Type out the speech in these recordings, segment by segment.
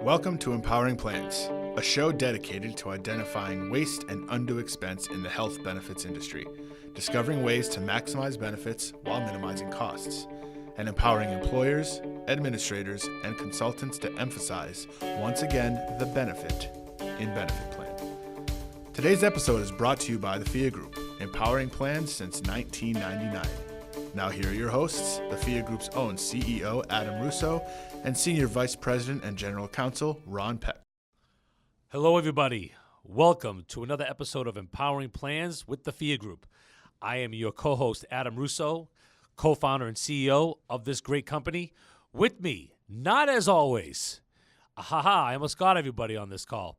Welcome to Empowering Plans, a show dedicated to identifying waste and undue expense in the health benefits industry, discovering ways to maximize benefits while minimizing costs, and empowering employers, administrators, and consultants to emphasize, once again, the benefit in benefit plan. Today's episode is brought to you by the Phia Group, empowering plans since 1999. Now here are your hosts, the Phia Group's own CEO, Adam Russo, and Senior Vice President and General Counsel, Ron Peck. Hello, everybody. Welcome to another episode of Empowering Plans with the Phia Group. I am your co-host, Adam Russo, co-founder and CEO of this great company. With me, not as always, I almost got everybody on this call.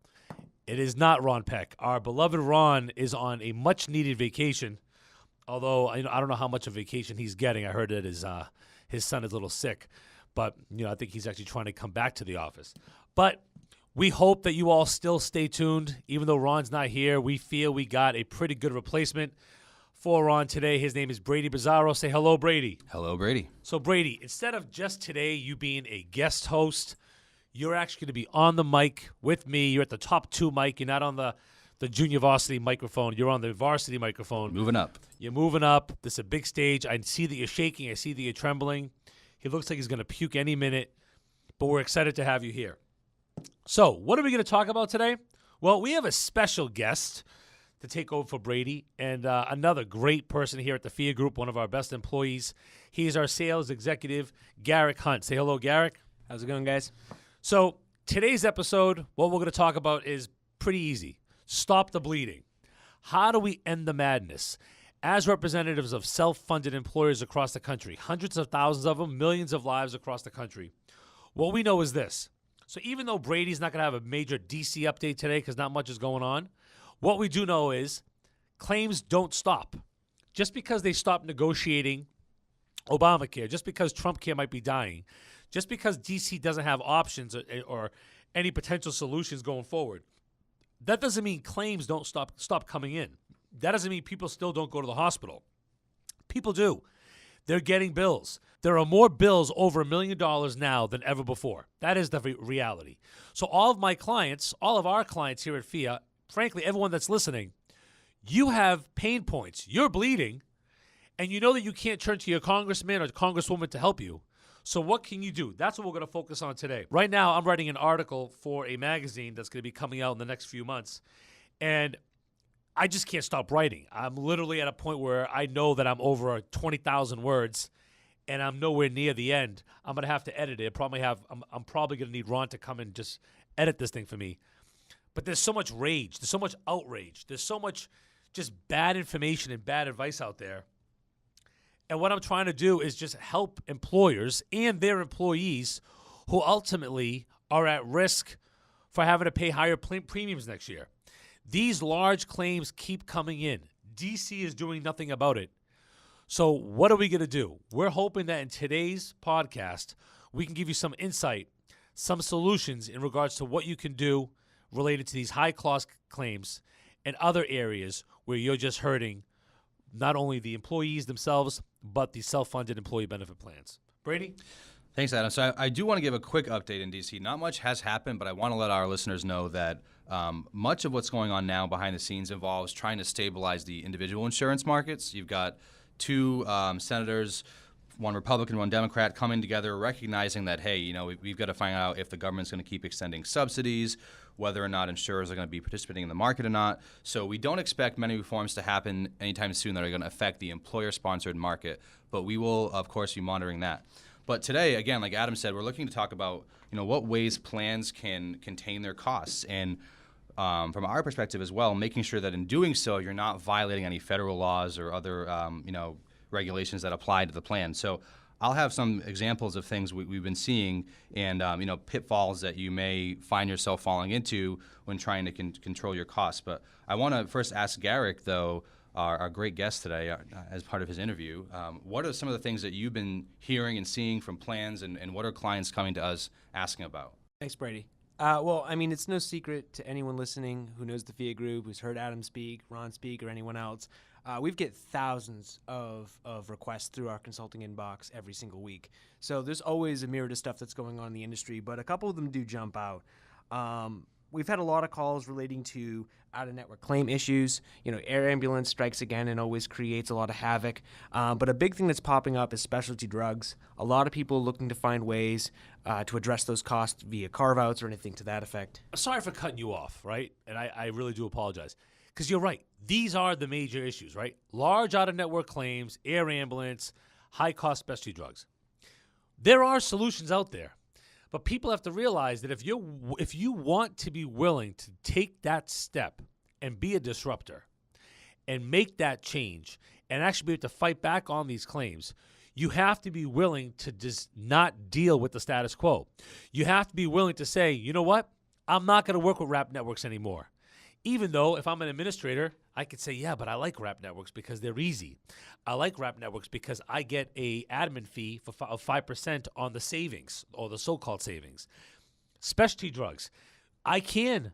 It is not Ron Peck. Our beloved Ron is on a much-needed vacation, although I don't know how much of vacation he's getting. I heard that his son is a little sick, but I think he's actually trying to come back to the office. But we hope that you all still stay tuned. Even though Ron's not here, we feel we got a pretty good replacement for Ron today. His name is Brady Bizarro. Say hello, Brady. Hello, Brady. So, Brady, instead of just today you being a guest host, you're actually going to be on the mic with me. You're at the top two mic. You're not on the junior varsity microphone. You're on the varsity microphone. Moving up. You're moving up. This is a big stage. I see that you're shaking. I see that you're trembling. He looks like he's going to puke any minute, but we're excited to have you here. So, what are we going to talk about today? Well, we have a special guest to take over for Brady and another great person here at the Phia Group, one of our best employees. He's our sales executive, Garrick Hunt. Say hello, Garrick. How's it going, guys? So, today's episode, what we're going to talk about is pretty easy. Stop the bleeding. How do we end the madness? As representatives of self-funded employers across the country, hundreds of thousands of them, millions of lives across the country, what we know is this. So even though Brady's not going to have a major DC update today because not much is going on, what we do know is claims don't stop. Just because they stop negotiating Obamacare, just because Trump care might be dying, just because DC doesn't have options or any potential solutions going forward, that doesn't mean claims don't stop coming in. That doesn't mean people still don't go to the hospital. People do. They're getting bills. There are more bills over $1 million now than ever before. That is the reality. So all of our clients here at Phia, frankly, everyone that's listening, you have pain points. You're bleeding, and you know that you can't turn to your congressman or congresswoman to help you. So what can you do? That's what we're going to focus on today. Right now, I'm writing an article for a magazine that's going to be coming out in the next few months, and I just can't stop writing. I'm literally at a point where I know that I'm over 20,000 words, and I'm nowhere near the end. I'm going to have to edit it. I'm probably going to need Ron to come and just edit this thing for me. But there's so much rage. There's so much outrage. There's so much just bad information and bad advice out there. And what I'm trying to do is just help employers and their employees who ultimately are at risk for having to pay higher premiums next year. These large claims keep coming in. DC is doing nothing about it. So what are we going to do? We're hoping that in today's podcast, we can give you some insight, some solutions in regards to what you can do related to these high-cost claims and other areas where you're just hurting not only the employees themselves, but the self-funded employee benefit plans. Brady? Thanks, Adam. So I do want to give a quick update in D.C. Not much has happened, but I want to let our listeners know that much of what's going on now behind the scenes involves trying to stabilize the individual insurance markets. You've got two senators, one Republican, one Democrat, coming together recognizing that, hey, we've got to find out if the government's going to keep extending subsidies, whether or not insurers are going to be participating in the market or not. So we don't expect many reforms to happen anytime soon that are going to affect the employer-sponsored market, but we will, of course, be monitoring that. But today, again, like Adam said, we're looking to talk about what ways plans can contain their costs, and from our perspective as well, making sure that in doing so, you're not violating any federal laws or other regulations that apply to the plan. So I'll have some examples of things we've been seeing and pitfalls that you may find yourself falling into when trying to control your costs. But I want to first ask Garrick, though, our great guest today, as part of his interview, what are some of the things that you've been hearing and seeing from plans, and what are clients coming to us asking about? Thanks, Brady. Well, I mean, it's no secret to anyone listening who knows the Phia Group, who's heard Adam speak, Ron speak, or anyone else. We get thousands of requests through our consulting inbox every single week. So there's always a myriad of stuff that's going on in the industry, but a couple of them do jump out. We've had a lot of calls relating to out-of-network claim issues. Air ambulance strikes again and always creates a lot of havoc. But a big thing that's popping up is specialty drugs. A lot of people looking to find ways to address those costs via carve-outs or anything to that effect. Sorry for cutting you off, right? And I really do apologize. Because you're right. These are the major issues, right? Large out-of-network claims, air ambulance, high-cost specialty drugs. There are solutions out there. But people have to realize that if you want to be willing to take that step and be a disruptor and make that change and actually be able to fight back on these claims, you have to be willing to just not deal with the status quo. You have to be willing to say, you know what? I'm not going to work with wrap networks anymore. Even though if I'm an administrator, I could say, yeah, but I like wrap networks because they're easy. I like wrap networks because I get a admin fee of 5% on the savings or the so-called savings. Specialty drugs, I can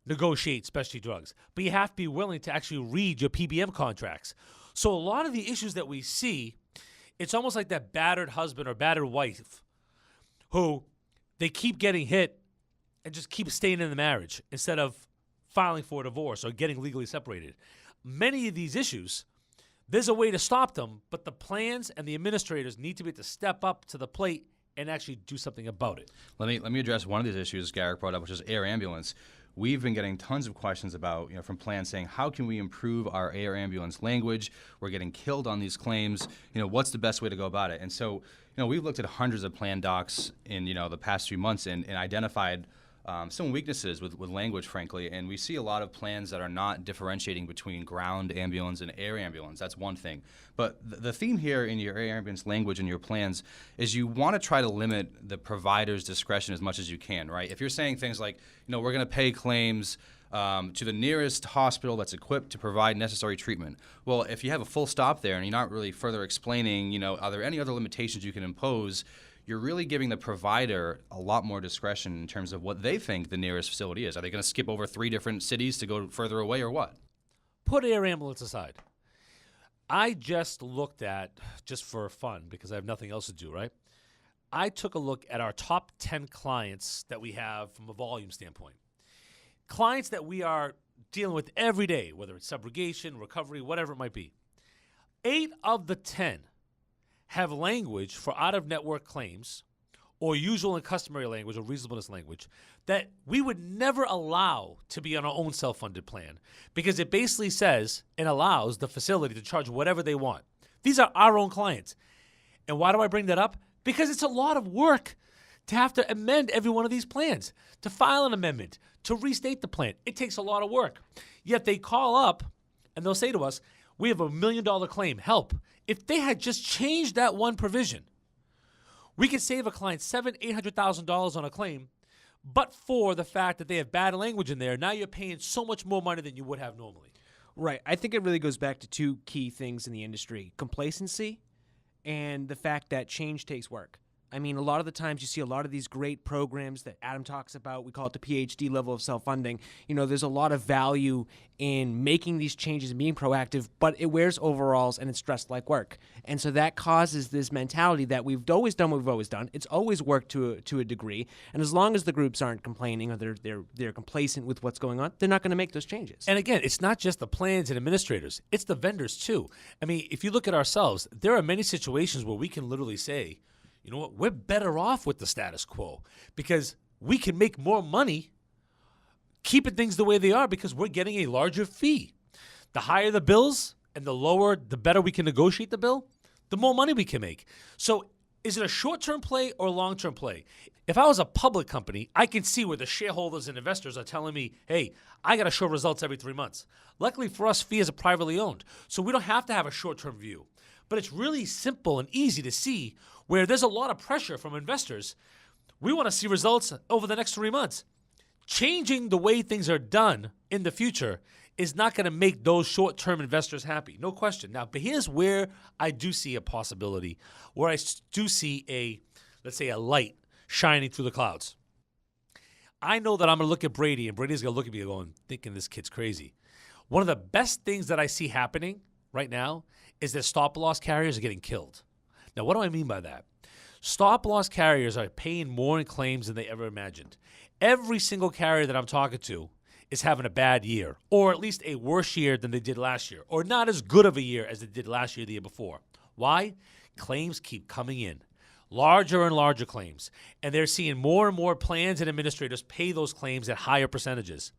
negotiate specialty drugs, but you have to be willing to actually read your PBM contracts. So a lot of the issues that we see, it's almost like that battered husband or battered wife who they keep getting hit and just keep staying in the marriage instead of filing for a divorce or getting legally separated. Many of these issues, there's a way to stop them, but the plans and the administrators need to be able to step up to the plate and actually do something about it. Let me address one of these issues Garrick brought up, which is air ambulance. We've been getting tons of questions about, from plans saying, how can we improve our air ambulance language? We're getting killed on these claims. What's the best way to go about it? And so, we've looked at hundreds of plan docs in, the past few months and identified some weaknesses with language, frankly, and we see a lot of plans that are not differentiating between ground ambulance and air ambulance. That's one thing. But the theme here in your air ambulance language and your plans is you want to try to limit the provider's discretion as much as you can, right? If you're saying things like, we're going to pay claims to the nearest hospital that's equipped to provide necessary treatment. Well, if you have a full stop there and you're not really further explaining, are there any other limitations you can impose, you're really giving the provider a lot more discretion in terms of what they think the nearest facility is. Are they going to skip over 3 different cities to go further away or what? Put air ambulance aside. I just looked at, just for fun, because I have nothing else to do, right? I took a look at our top 10 clients that we have from a volume standpoint. Clients that we are dealing with every day, whether it's subrogation, recovery, whatever it might be. 8 of the 10 have language for out-of-network claims or usual and customary language or reasonableness language that we would never allow to be on our own self-funded plan because it basically says and allows the facility to charge whatever they want. These are our own clients. And why do I bring that up? Because it's a lot of work to have to amend every one of these plans, to file an amendment, to restate the plan. It takes a lot of work. Yet they call up and they'll say to us, we have $1 million claim, help. If they had just changed that one provision, we could save a client $700,000-$800,000 on a claim, but for the fact that they have bad language in there, now you're paying so much more money than you would have normally. Right. I think it really goes back to 2 key things in the industry: complacency and the fact that change takes work. I mean, a lot of the times you see a lot of these great programs that Adam talks about. We call it the PhD level of self-funding. There's a lot of value in making these changes and being proactive, but it wears overalls and it's dressed like work. And so that causes this mentality that we've always done what we've always done. It's always worked to a degree. And as long as the groups aren't complaining or they're complacent with what's going on, they're not going to make those changes. And again, it's not just the plans and administrators. It's the vendors too. I mean, if you look at ourselves, there are many situations where we can literally say, you know what, we're better off with the status quo because we can make more money keeping things the way they are because we're getting a larger fee. The higher the bills and the better we can negotiate the bill, the more money we can make. So is it a short-term play or a long-term play? If I was a public company, I can see where the shareholders and investors are telling me, hey, I got to show results every 3 months. Luckily for us, Phia is privately owned, so we don't have to have a short-term view. But it's really simple and easy to see where there's a lot of pressure from investors. We want to see results over the next 3 months. Changing the way things are done in the future is not going to make those short-term investors happy. No question. Now, but here's where I do see a possibility, where I do see let's say a light shining through the clouds. I know that I'm going to look at Brady, and Brady's going to look at me going, thinking this kid's crazy. One of the best things that I see happening right now is that stop-loss carriers are getting killed. Now, what do I mean by that? Stop-loss carriers are paying more in claims than they ever imagined. Every single carrier that I'm talking to is having a bad year, or at least a worse year than they did last year, or not as good of a year as they did last year, the year before. Why? Claims keep coming in. Larger and larger claims. And they're seeing more and more plans and administrators pay those claims at higher percentages.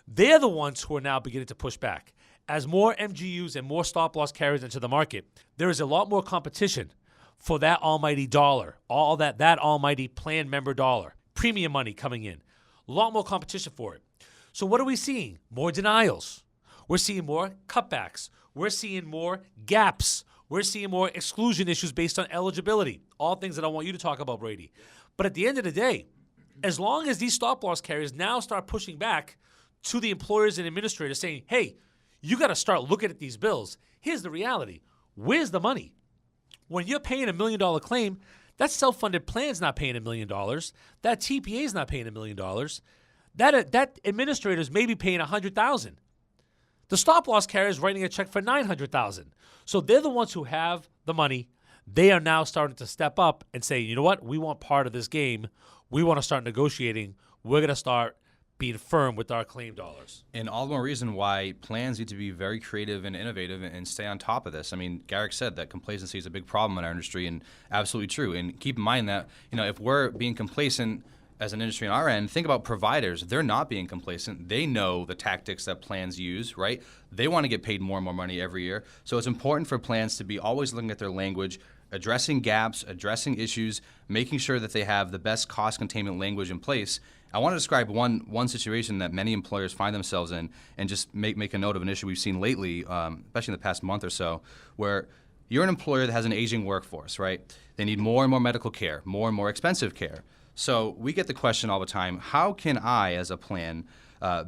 They're the ones who are now beginning to push back. As more MGUs and more stop-loss carriers enter the market, there is a lot more competition for that almighty dollar, all that almighty plan member dollar, premium money coming in. A lot more competition for it. So what are we seeing? More denials. We're seeing more cutbacks. We're seeing more gaps. We're seeing more exclusion issues based on eligibility. All things that I want you to talk about, Brady. But at the end of the day, as long as these stop-loss carriers now start pushing back to the employers and administrators saying, hey, you got to start looking at these bills. Here's the reality. Where's the money? When you're paying $1 million claim, that self-funded plan's not paying $1 million. That TPA is not paying $1 million. That administrator's maybe paying $100,000. The stop-loss carrier is writing a check for $900,000. So they're the ones who have the money. They are now starting to step up and say, you know what? We want part of this game. We want to start negotiating. We're going to start being firm with our claim dollars. And all the more reason why plans need to be very creative and innovative and stay on top of this. I mean, Garrick said that complacency is a big problem in our industry, and absolutely true. And keep in mind that, if we're being complacent as an industry on our end, think about providers. They're not being complacent. They know the tactics that plans use, right? They want to get paid more and more money every year. So it's important for plans to be always looking at their language, addressing gaps, addressing issues, making sure that they have the best cost containment language in place. I want to describe one situation that many employers find themselves in, and just make a note of an issue we've seen lately, especially in the past month or so, where you're an employer that has an aging workforce, right? They need more and more medical care, more and more expensive care. So we get the question all the time, how can I, as a plan,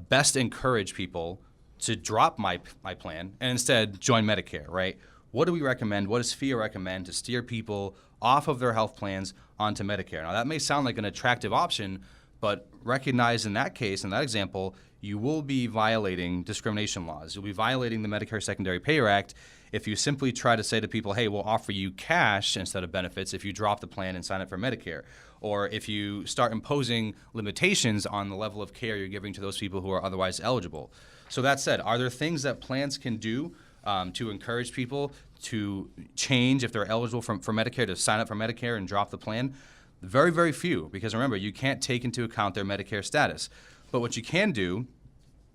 best encourage people to drop my plan and instead join Medicare, right? What do we recommend? What does Phia recommend to steer people off of their health plans onto Medicare? Now, that may sound like an attractive option, but recognize in that case, in that example, you will be violating discrimination laws. You'll be violating the Medicare Secondary Payer Act if you simply try to say to people, hey, we'll offer you cash instead of benefits if you drop the plan and sign up for Medicare. Or if you start imposing limitations on the level of care you're giving to those people who are otherwise eligible. So that said, are there things that plans can do to encourage people to change if they're eligible for Medicare, to sign up for Medicare and drop the plan? Very, very few, because remember, you can't take into account their Medicare status. But what you can do,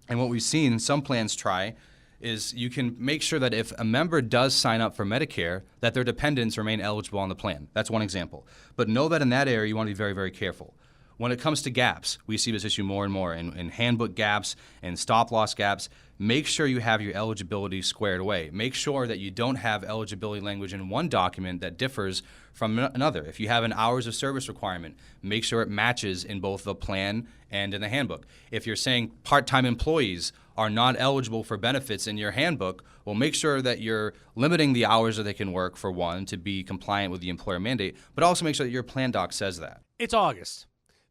and what we've seen some plans try, is you can make sure that if a member does sign up for Medicare, that their dependents remain eligible on the plan. That's one example. But know that in that area, you want to be very, very careful. When it comes to gaps, we see this issue more and more in handbook gaps and stop-loss gaps. Make sure you have your eligibility squared away. Make sure that you don't have eligibility language in one document that differs from another. If you have an hours of service requirement, make sure it matches in both the plan and in the handbook. If you're saying part-time employees are not eligible for benefits in your handbook, well, make sure that you're limiting the hours that they can work, for one, to be compliant with the employer mandate, but also make sure that your plan doc says that. It's August.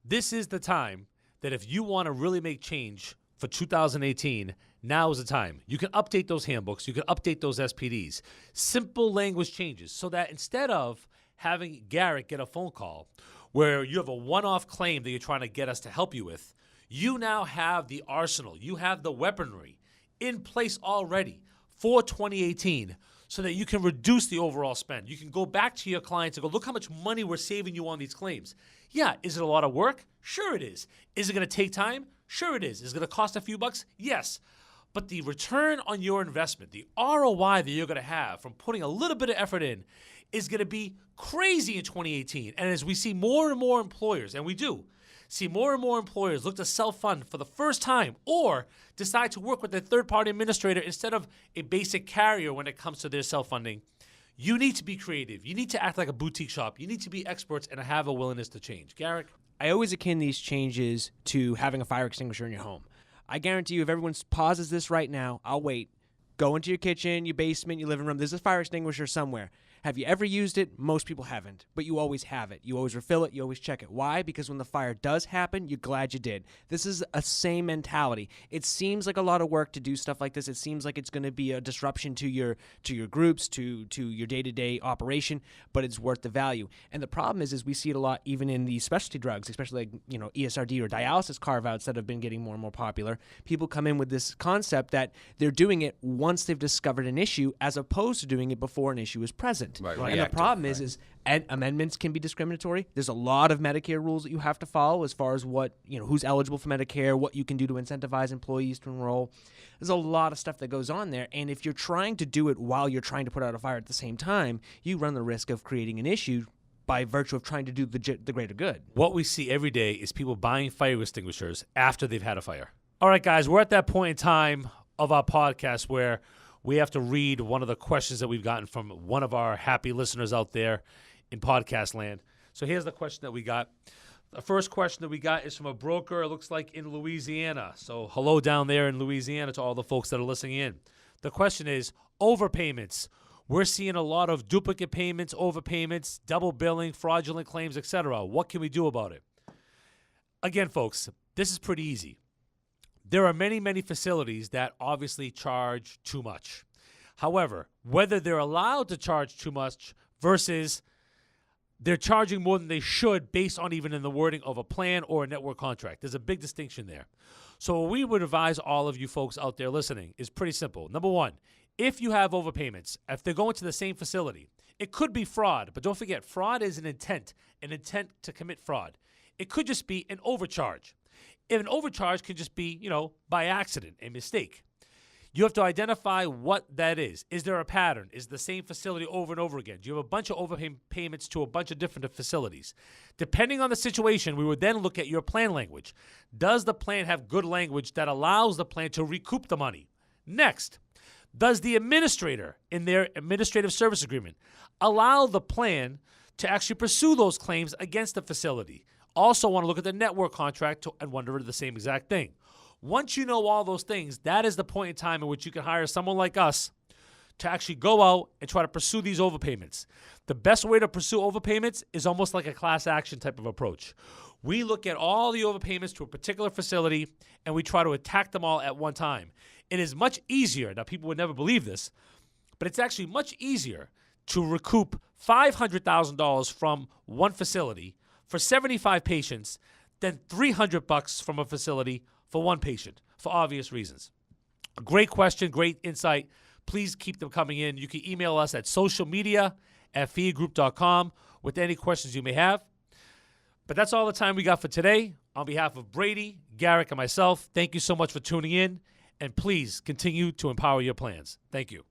This is the time that if you want to really make change for 2018, now is the time. You can update those handbooks. You can update those SPDs. Simple language changes so that instead of having Garrick get a phone call where you have a one-off claim that you're trying to get us to help you with, you now have the arsenal. You have the weaponry in place already for 2018 so that you can reduce the overall spend. You can go back to your clients and go, look how much money we're saving you on these claims. Yeah, is it a lot of work? Sure it is. Is it going to take time? Sure it is. Is it going to cost a few bucks? Yes. But the return on your investment, the ROI that you're going to have from putting a little bit of effort in, is going to be crazy in 2018. And as we see more and more employers, and we do, see more and more employers look to self-fund for the first time or decide to work with a third-party administrator instead of a basic carrier when it comes to their self-funding, you need to be creative. You need to act like a boutique shop. You need to be experts and have a willingness to change. Garrick? I always akin these changes to having a fire extinguisher in your home. I guarantee you, if everyone pauses this right now, I'll wait. Go into your kitchen, your basement, your living room. There's a fire extinguisher somewhere. Have you ever used it? Most people haven't, but you always have it. You always refill it. You always check it. Why? Because when the fire does happen, you're glad you did. This is a same mentality. It seems like a lot of work to do stuff like this. It seems like it's going to be a disruption to your groups, to your day-to-day operation, but it's worth the value. And the problem is we see it a lot even in the specialty drugs, especially like, ESRD or dialysis carve-outs that have been getting more and more popular. People come in with this concept that they're doing it once they've discovered an issue as opposed to doing it before an issue is present. Right, And reactive, the problem is amendments can be discriminatory. There's a lot of Medicare rules that you have to follow as far as what, who's eligible for Medicare, what you can do to incentivize employees to enroll. There's a lot of stuff that goes on there. And if you're trying to do it while you're trying to put out a fire at the same time, you run the risk of creating an issue by virtue of trying to do the greater good. What we see every day is people buying fire extinguishers after they've had a fire. All right, guys, we're at that point in time of our podcast where we have to read one of the questions that we've gotten from one of our happy listeners out there in podcast land. So here's the question that we got. The first question that we got is from a broker, it looks like in Louisiana. So hello down there in Louisiana to all the folks that are listening in. The question is overpayments. We're seeing a lot of duplicate payments, overpayments, double billing, fraudulent claims, etc. What can we do about it? Again, folks, this is pretty easy. There are many, many facilities that obviously charge too much. However, whether they're allowed to charge too much versus they're charging more than they should based on even in the wording of a plan or a network contract, there's a big distinction there. So what we would advise all of you folks out there listening is pretty simple. Number one, if you have overpayments, if they're going to the same facility, it could be fraud, but don't forget, fraud is an intent to commit fraud. It could just be an overcharge. If an overcharge could just be, by accident, a mistake. You have to identify what that is. Is there a pattern? Is it the same facility over and over again? Do you have a bunch of overpayments to a bunch of different facilities? Depending on the situation, we would then look at your plan language. Does the plan have good language that allows the plan to recoup the money? Next, does the administrator in their administrative service agreement allow the plan to actually pursue those claims against the facility? Also want to look at the network contract and wonder the same exact thing. Once you know all those things, that is the point in time in which you can hire someone like us to actually go out and try to pursue these overpayments. The best way to pursue overpayments is almost like a class action type of approach. We look at all the overpayments to a particular facility and we try to attack them all at one time. It is much easier, now people would never believe this, but it's actually much easier to recoup $500,000 from one facility for 75 patients than $300 from a facility for one patient, for obvious reasons. Great question, great insight. Please keep them coming in. You can email us at socialmedia@phiagroup.com with any questions you may have. But that's all the time we got for today. On behalf of Brady, Garrick, and myself, thank you so much for tuning in, and please continue to empower your plans. Thank you.